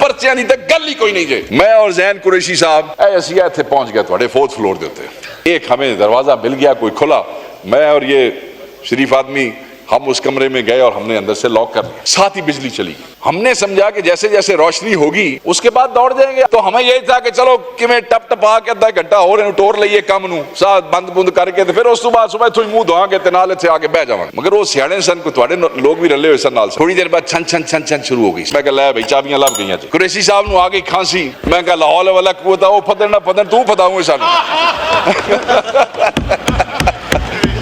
परचियां दी ते गल ही कोई नहीं जे। मैं और जैन कुरैशी साहब ऐसी इत्थे पहुंच गए थोड़े 4th फ्लोर दे उत्ते, एक हमें दरवाजा मिल गया कोई खुला, मैं और ये शरीफ आदमी हम उस कमरे में गए और हमने अंदर से लॉक कर लिया, साथ ही बिजली चली। हमने समझा कि जैसे जैसे रोशनी होगी उसके बाद दौड़ जाएंगे, तो हमें यही था कि चलो कि मैं टप टपा के आधा घंटा हो रहे टोर लीए काम नूं साथ बंद बुंद करके ते फिर उस तो बाद सुबह थोड़ी मुंह धोआंगे ते नाल इत्थे आके बह जावांगे। मगर वो सियाणे सन को तुहाडे लोग भी रले हुए सन नाल। थोड़ी देर बाद छन छन छन छन शुरू हो गई। मैं कहा लै भाई चाबियां लभ गईयां जी। कुरैशी साहब नूं आ गई खांसी। मैं कहा ला हौल वला कुव्वत ओ फदन ना फदन तू फदाऊं सानू।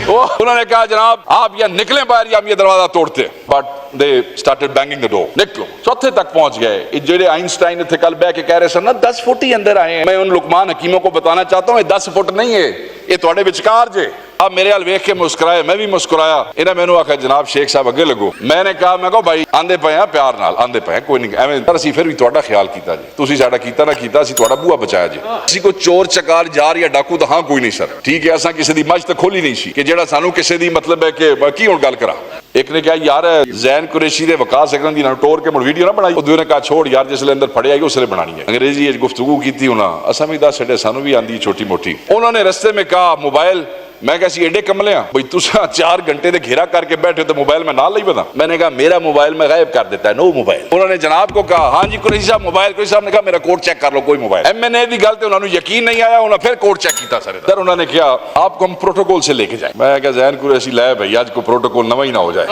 उन्होंने कहा जनाब आप या निकले बाहर या हम ये दरवाजा तोड़ते। But they started banging the door. निकलो, चौथे तक पहुंच गए। जेडे आइंस्टाइन थे कल बह के कह रहे सन ना 10 फुट ही अंदर आए हैं। मैं उन लुकमान हकीमों को बताना चाहता हूं 10 फुट नहीं है, ये थोड़े विचकार जे। अब मेरे हाल वेख के मुस्कुराए, मैं भी मुस्कुराया। इन्हें मैनू आखिया जनाब शेख साहब अगे लगो। मैंने कहा मैं भाई आंदे पे हैं प्यार नाल आंदे पे हैं, कोई नहीं एवें पर असीं फिर भी तुहाडा ख्याल कीता जी, तुसीं साडा कीता ना कीता असीं तुहाडा बूहा बचाया जी। असीं कोई चोर चकार जार या डाकू तो हाँ कोई नहीं सर, ठीक है। असां किसी दी मझ तो खोली नहीं सी कि जेड़ा सानू किसी दी मतलब है कि की हुण गल करा। एक ने कहा यार जैन कुरैशी दे वकास अकरम दी ना टोर के मुड़ वीडियो ना बनाई। दूए ने कहा छोड़ यार जिसले अंदर फड़े आई उसले बनानी है। अंग्रेजी गुफ्तगू की होना असां भी दस छड़े, सानू भी आंदी छोटी मोटी। उन्होंने रस्ते में कहा मोबाइल, मैं कैसी एडे कमले भाई तुसा 4 घंटे दे घेरा करके बैठे तो मोबाइल में ना लाई पता। मैंने कहा मेरा मोबाइल में गायब कर देता है, नो मोबाइल। उन्होंने जनाब को कहा हाँ जी कुरैशी साहब मोबाइल। कुरैशी साहब ने कहा मेरा कोड चेक कर लो, कोई मोबाइल। MNA दी गल ते उन्होंने यकीन नहीं आया, उन्होंने फिर कोड चेक किया सारे। फिर उन्होंने कहा आपको हम प्रोटोकॉल से लेके जाए। मैं कहा जैन कुरैशी लै भाई आज को प्रोटोकॉल नवा ही ना हो जाए।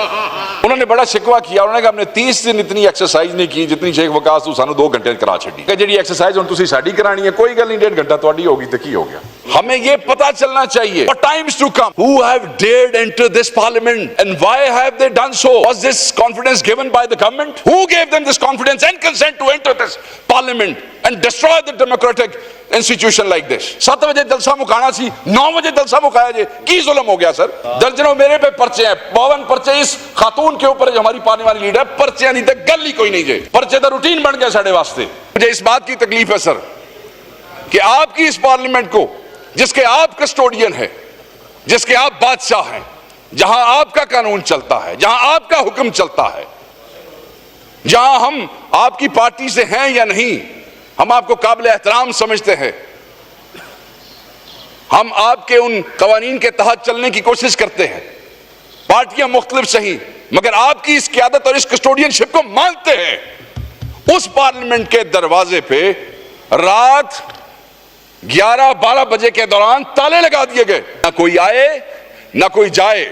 उन्होंने बड़ा शिकवा किया। उन्होंने कहा हमने 30 दिन इतनी एक्सरसाइज नहीं की जितनी शेख वकास तू सानू 2 घंटे करा छड़ी। जी एक्सरसाइज हुण तुसीं साडी करानी है, कोई गल नहीं 1.5 घंटा तुहाडी होगी तो की हो गया। हमें ये पता चलना चाहिए times to come who have dared enter this parliament and why have they done so? Was this confidence given by the government? Who gave them this confidence and consent to enter this parliament and destroy the democratic institution like this? 7 बजे जलसा मुकाना सी, 9 बजे जलसा मुकाया जे, की जुल्म हो गया sir? दर्जनों मेरे पे पर्चे हैं, 52 पर्चे इस खातून के ऊपर जो हमारी पाने वाली लीडर, पर्चे नहीं तो गल ही कोई नहीं जे। पर्चे तो रूटीन बन गया साढ़े वास्ते। मुझे इस बात की तकलीफ है सर कि आपकी इस पार्लियामेंट को जिसके आप कस्टोडियन है, जिसके आप बादशाह हैं, जहां आपका कानून चलता है, जहां आपका हुक्म चलता है, जहां हम आपकी पार्टी से हैं या नहीं, हम आपको काबिल एहतराम समझते हैं, हम आपके उन कवानीन के तहत चलने की कोशिश करते हैं। पार्टियां मुख्तलिफ सही मगर आपकी इस क़यादत और इस कस्टोडियनशिप को मानते हैं। उस पार्लियामेंट के दरवाजे पे रात 11-12 बजे के दौरान ताले लगा दिए गए, ना कोई आए ना कोई जाए।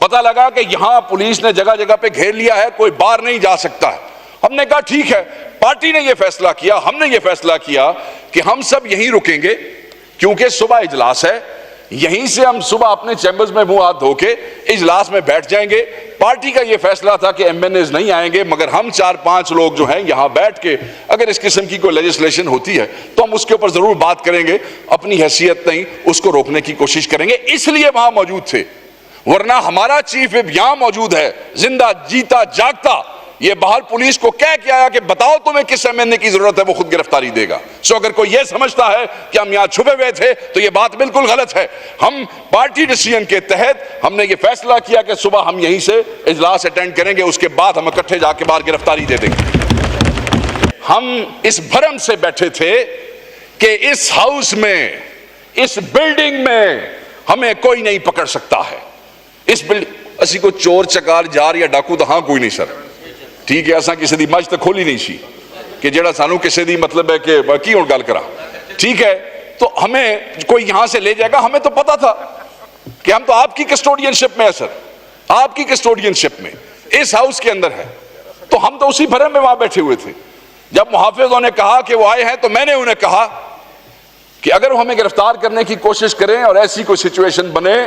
पता लगा कि यहां पुलिस ने जगह जगह पे घेर लिया है, कोई बाहर नहीं जा सकता है। हमने कहा ठीक है, पार्टी ने यह फैसला किया, हमने ये फैसला किया कि हम सब यहीं रुकेंगे क्योंकि सुबह इजलास है। यहीं से हम सुबह अपने चैम्बर्स में मुंह हाथ धो के इजलास में बैठ जाएंगे। पार्टी का यह फैसला था कि MNAs नहीं आएंगे, मगर हम 4-5 लोग जो हैं यहां बैठ के अगर इस किस्म की कोई लेजिस्लेशन होती है तो हम उसके ऊपर जरूर बात करेंगे, अपनी हैसियत नहीं उसको रोकने की कोशिश करेंगे। इसलिए वहां मौजूद थे, वरना हमारा चीफ विप यहां मौजूद है, जिंदा जीता जागता। ये बहाल पुलिस को कह के आया कि बताओ तुम्हें किस MNA की जरूरत है, वो खुद गिरफ्तारी देगा। सो अगर कोई ये समझता है कि हम यहां छुपे हुए थे तो ये बात बिल्कुल गलत है। हम पार्टी डिसीजन के तहत हमने ये फैसला किया कि सुबह हम यहीं से इजलास अटेंड करेंगे, उसके बाद हम इकट्ठे जाके बाहर गिरफ्तारी दे देंगे। हम इस भरम से बैठे थे कि इस हाउस में, इस बिल्डिंग में हमें कोई नहीं पकड़ सकता है। इस बिल्डिंग असी को चोर चकार जार या डाकू तो हाँ कोई नहीं सर, ठीक है। असा किसी दी मझ तो खोली नहीं सी कि जेड़ा सानू किसी दी मतलब है कि की हुण गल करा, ठीक है। तो हमें कोई यहां से ले जाएगा, हमें तो पता था कि हम तो आपकी कस्टोडियनशिप में है सर, आपकी कस्टोडियनशिप में इस हाउस के अंदर है। तो हम तो उसी भरम में वहां बैठे हुए थे। जब मुहाफिजों ने कहा कि वो आए हैं तो मैंने उन्हें कहा कि अगर वो हमें गिरफ्तार करने की कोशिश करें और ऐसी कोई सिचुएशन बने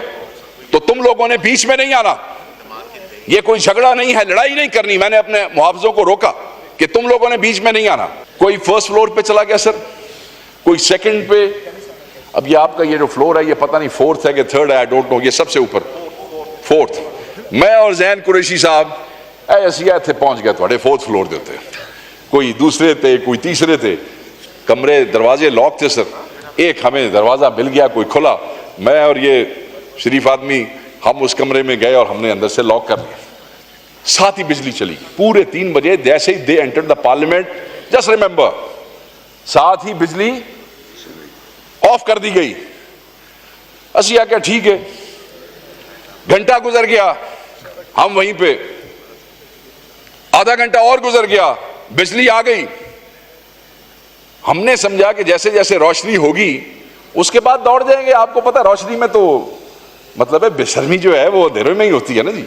तो तुम लोगों ने बीच में नहीं आना। ये कोई झगड़ा नहीं है, लड़ाई नहीं करनी। मैंने अपने मुहाफिजों को रोका कि तुम लोगों ने बीच में नहीं आना। कोई 1st फ्लोर पे चला गया सर, कोई 2nd पे। अब ये आपका ये जो फ्लोर है ये पता नहीं 4th है कि 3rd है, आई डोंट नो। ये सबसे ऊपर 4th। मैं और जैन कुरैशी साहब ऐसी इत्थे पहुंच गए थोड़े 4th फ्लोर दे उत्ते। कोई दूसरे थे, कोई तीसरे थे। कमरे दरवाजे लॉक थे सर। एक हमें दरवाजा मिल गया कोई खुला। मैं और ये शरीफ आदमी हम उस कमरे में गए और हमने अंदर से लॉक कर लिया, साथ ही बिजली चली। पूरे 3 बजे जैसे ही they entered the parliament just remember, साथ ही बिजली ऑफ कर दी गई। असी आके ठीक है, घंटा गुजर गया, हम वहीं पे, आधा घंटा और गुजर गया, बिजली आ गई। हमने समझा कि जैसे जैसे रोशनी होगी उसके बाद दौड़ जाएंगे। आपको पता है रोशनी में तो मतलब है बेशर्मी जो है वो अंधेरे में ही होती है ना जी।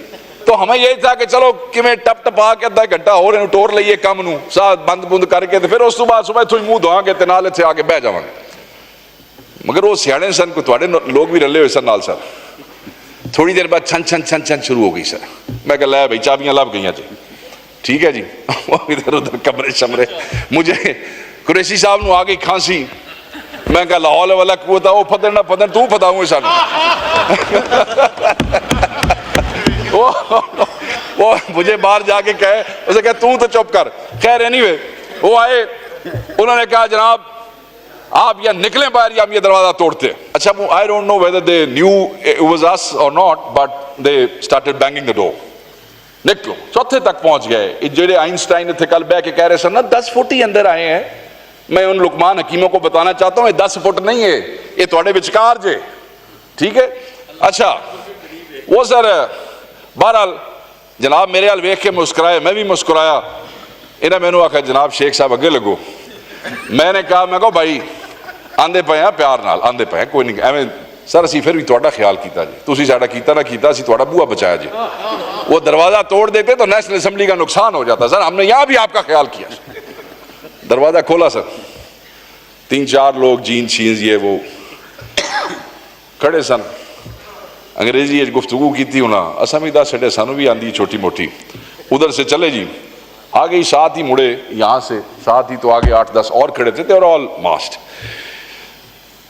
तो हमें यही था कि चलो कि मैं टप टपा के अद्धा घंटा हो रहे टोर लीए कम नू साथ बंद बुंद करके, तो फिर उस बाद सुबह थोड़ी मुंह धोआंगे ते नाल इत्थे आके बह जावांगे। मगर वो सियाने सन को तुहाडे लोग भी रले हुए सर नाल। सर थोड़ी देर बाद छन छन छन छन शुरू हो गई। सर मैं कह लै भाई चाबियां लभ गई जी, ठीक है जी। इधर उधर कमरे शमरे, मुझे कुरैशी साहब नू आ गई खांसी। मैं कहा लाहौल वाला कुआ था वो फदर ना फदर तू फताऊंगे सन। वो मुझे बाहर जाके कहे, उसे कहा तू तो चुप कर। खैर एनीवे वो आए, उन्होंने कहा जनाब आप या निकले बाहर या हम ये दरवाजा तोड़ते। अच्छा I don't know whether they knew it was us or not, but they started banging the door. निकलो, चौथे तक पहुंच गए। जेडे आइंस्टाइन थे कल बह के कह रहे सर ना 10 फुट ही अंदर आए हैं। मैं उन लुकमान हकीमों को बताना चाहता हूं 10 फुट नहीं है, ये थोड़े विचकार जे, ठीक है। अच्छा वो सर बहरहाल जनाब मेरे हाल वेख के मुस्कुराए, मैं भी मुस्कुराया। इन्हें मैनू आखा जनाब शेख साहब अगे लगो। मैंने कहा मैं कहो भाई आंदे पे हैं प्यार नाल आंदे पे हैं, कोई नहीं एवं सर असी फिर भी तुहाडा ख्याल किया जी, तुसी साडा कीता ना कीता असी तुहाडा बूहा बचाया जी। वो दरवाजा तोड़ देते तो नेशनल असेंबली का नुकसान हो जाता। सर हमने यहां भी आपका ख्याल किया। दरवाजा खोला सर, 3-4 लोग जीन्स शीन्स ये वो खड़े सन, अंग्रेजी गुफ्तगू की थी उन्हें असा भी दस छे, सानू भी आंदी छोटी मोटी। उधर से चले जी, आ गई साथ ही मुड़े यहां से, साथ ही तो आगे 8-10 और खड़े थे और ऑल मास्ट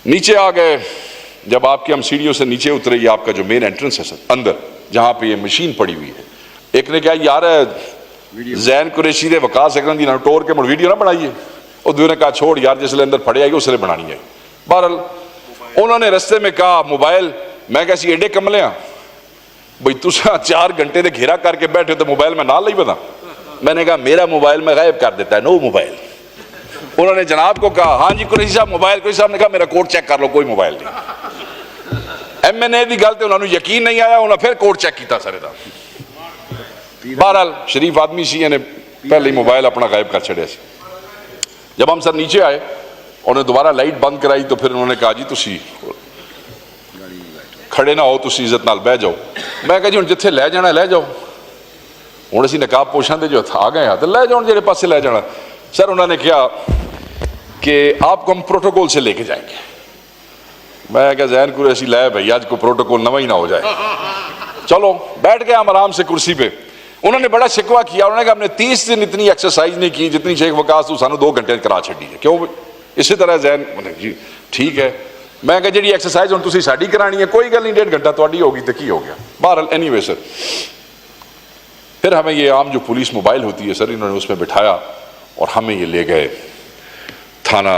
नीचे आ गए। जब आपके हम सीढ़ियों से नीचे उतरे, ये आपका जो मेन एंट्रेंस है सर अंदर जहां पे ये मशीन पड़ी हुई है, एक ने क्या यार जैन कुरैशी दे वकास अकरम दी टोर के मुड़ वीडियो ना बनाइए, और दूसरे ने कहा छोड़ यार जिसले अंदर फड़े आई उसले बनानी है। बहरहाल उन्होंने रस्ते में कहा मोबाइल, मैं कैसी एडे कमले भाई तुसा 4 घंटे दे घेरा करके बैठे तो मोबाइल में ना ली पता। मैंने कहा मेरा मोबाइल में गायब कर देता है, नो मोबाइल। उन्होंने जनाब को कहा हाँ जी कुरैशी साहब मोबाइल, कुरैशी साहब ने कहा मेरा कोड चेक कर लो, कोई मोबाइल नहीं। MNA की गल तो उन्होंने यकीन नहीं आया, उन्होंने फिर कोड चेक किया सारे का। बहरहाल शरीफ आदमी सी ने पहले ही मोबाइल अपना गायब कर छड़िया। जब हम सर नीचे आए उन्हें दोबारा लाइट बंद कराई तो फिर उन्होंने कहा जी तुसी खड़े ना हो, तुसी इज्जत नाल बह जाओ। मैं कहा जी हुण जिथे लै जाना लै जाओ, हुण असीं नकाब पोशां दे जो आ गए हाँ तो लै जाओ जेड़े पासे लै जाना। सर उन्होंने कहा कि आपको हम प्रोटोकॉल से लेके जाएंगे। मैं क्या जैन कुरैशी लै भाई आज को प्रोटोकॉल नवा ही ना हो जाए। चलो बैठ गए हम आराम से कुर्सी पे। उन्होंने बड़ा शिकवा किया, उन्होंने कहा हमने 30 दिन इतनी एक्सरसाइज नहीं की जितनी शेख वकास तू सानू 2 घंटे करा छड़ी है। क्यों इसी तरह जैन जी ठीक है। मैं कहा जी एक्सरसाइज हुण तुसीं साडी करानी है, कोई गल नहीं 1.5 घंटा तुहाडी होगी तो की हो गया। बहरहाल एनीवे सर फिर हमें ये आम जो पुलिस मोबाइल होती है सर इन्होंने उसमें बिठाया और हमें ये ले गए थाना,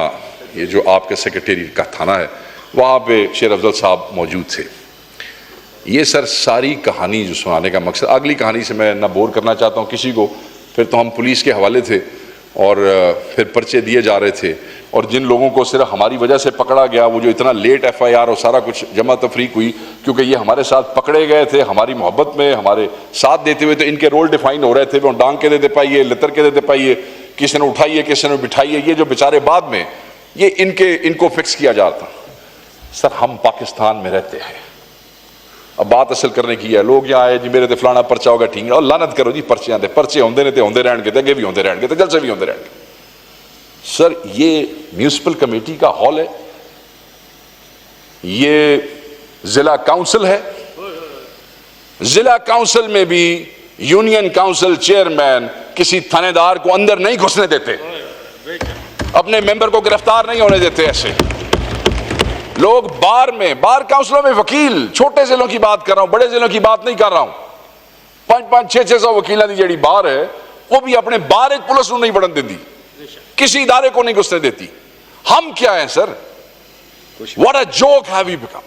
ये जो आपके सेक्रेटेरिएट का थाना है वहाँ पे शेर अफजल साहब मौजूद थे। ये सर सारी कहानी जो सुनाने का मकसद, अगली कहानी से मैं ना बोर करना चाहता हूँ किसी को। फिर तो हम पुलिस के हवाले थे और फिर पर्चे दिए जा रहे थे और जिन लोगों को सिर्फ हमारी वजह से पकड़ा गया, वो जो इतना लेट FIR और सारा कुछ जमा तफरीक हुई क्योंकि ये हमारे साथ पकड़े गए थे हमारी मोहब्बत में, हमारे साथ देते हुए, तो इनके रोल डिफाइन हो रहे थे। वो डांग के देते पाइए, लितर के देते पाइए, किसी ने उठाइए किसी ने बिठाइए, ये जो बेचारे बाद में ये इनको फिक्स किया जाता। सर हम पाकिस्तान में रहते हैं, अब बात असल करने की है। लोग यहाँ आए जी मेरे तो फलाना पर्चा होगा, ठीक है और लानत करो जी पर्चे आते, पर्चे होंगे ने तो होंगे रहने, अगे भी होंगे रहने, तो जलसे भी होंगे रहने। सर ये म्यूनिसिपल कमेटी का हॉल है, ये जिला काउंसिल है, जिला काउंसिल में भी यूनियन काउंसिल चेयरमैन किसी थानेदार को अंदर नहीं घुसने देते, अपने मेंबर को गिरफ्तार नहीं होने देते। ऐसे लोग बार में, बार काउंसिलों में वकील, छोटे जिलों की बात कर रहा हूं, बड़े जिलों की बात नहीं कर रहा हूं, 500-600 वकीलों की जी बार है वो भी अपने बार एक पुलिस नहीं बढ़न देती, किसी इदारे को नहीं घुसने देती। हम क्या है sir, what a joke have we become,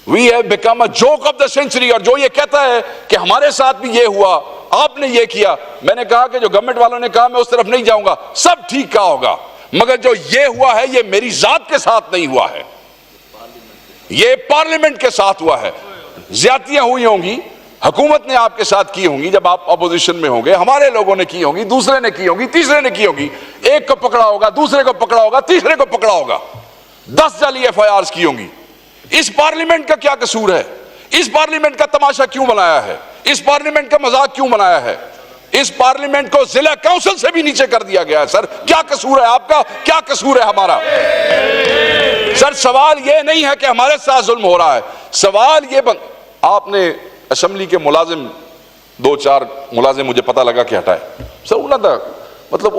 we have become a joke of the century. और जो ये कहता है कि हमारे साथ भी ये हुआ आपने ये किया, मैंने कहा कि जो गवर्नमेंट वालों ने कहा मैं उस तरफ नहीं जाऊंगा, सब ठीक कहा होगा, मगर जो ये हुआ है ये मेरी जात के साथ नहीं हुआ है, ये पार्लियामेंट के साथ हुआ है। ज्यादतियां हुई होंगी, हुकूमत ने आपके साथ की होंगी, जब आप अपोजिशन में होंगे, हमारे लोगों ने की होंगी, दूसरे ने की होंगी, तीसरे ने की होगी, एक को पकड़ा होगा, दूसरे को पकड़ा होगा, तीसरे को पकड़ा होगा, 10 जाली FIRs की होंगी। इस पार्लियामेंट का क्या कसूर है? इस पार्लियामेंट का तमाशा क्यों बनाया है? इस पार्लियामेंट का मजाक क्यों बनाया है? इस पार्लियामेंट को जिला काउंसिल से भी नीचे कर दिया गया है। सर क्या कसूर है आपका, क्या कसूर है हमारा? सर सवाल यह नहीं है कि हमारे साथ जुल्म हो रहा है, सवाल ये आपने असेंबली के मुलाजिम 2-4 मुलाजिम मुझे पता लगा कि हटाए, सर उन्हें तो मतलब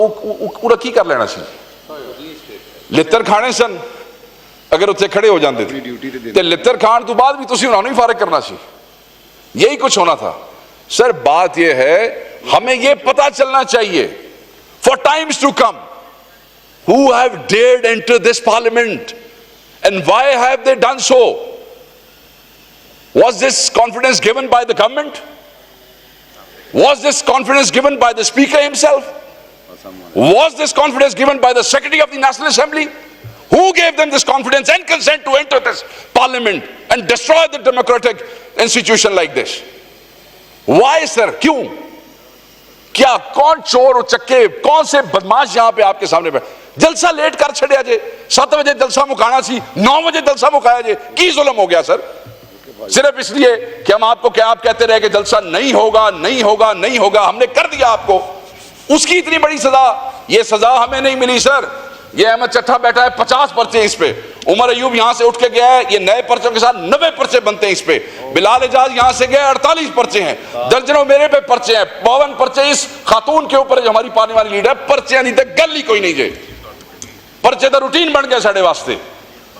उड़ा की कर लेना चाहिए, लित्र खाने सन अगर उत्थे खड़े हो जाते थे लित्र खान तो बाद भी तुसी उन्होंने भी फारिग करना चाहिए, यही कुछ होना था। सर बात यह है, हमें यह पता चलना चाहिए for times to come who have dared enter this parliament and why have they done so? Was this confidence given by the government? Was this confidence given by the speaker himself? Was this confidence given by the secretary of the National Assembly? Who gave them this confidence and consent to enter this parliament and destroy the democratic institution like this? Why sir? क्यों? क्या कौन चोर उचक्के, कौन से बदमाश यहां पे आपके सामने बैठे? जलसा लेट कर छड़िया जे, 7 बजे जलसा मुकाना सी, 9 बजे जलसा मुकाया जे, की जुल्म हो गया सर? सिर्फ इसलिए कि हम आपको क्या आप कहते रहे कि जलसा नहीं होगा, नहीं होगा, नहीं होगा, हमने कर दिया आपको, उसकी इतनी बड़ी सजा। ये सजा हमें नहीं मिली सर, ये अहमद चट्टा बैठा है, 50 पर्चे इस पे, उमर अयूब यहां से उठ के गया है, ये नए पर्चों के साथ 90 पर्चे बनते हैं इस पे, बिलाल एजाज यहां से गया 48 पर्चे हैं, दर्जनों मेरे पे पर्चे हैं, 52 पर्चे इस खातून के ऊपर जो हमारी पार्टी वाली लीडर, पर्चे नहीं थे गल ही कोई नहीं जे, पर्चे तो रूटीन बन गए साढ़े वास्ते।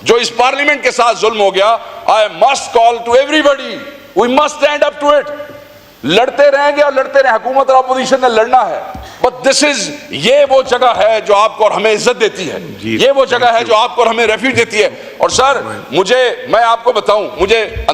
जो इस पार्लियामेंट के साथ जुल्म हो गया, I must call to everybody, we must stand up to it. लड़ते रहेंगे और लड़ते रहे, हुकूमत और अपोजिशन ने लड़ना है, बट दिस इज, ये वो जगह है जो आपको और हमें इज्जत देती है, ये वो जगह है जो आपको और हमें रेफ्यूज देती है। और सर मुझे, मैं आपको बताऊं, मुझे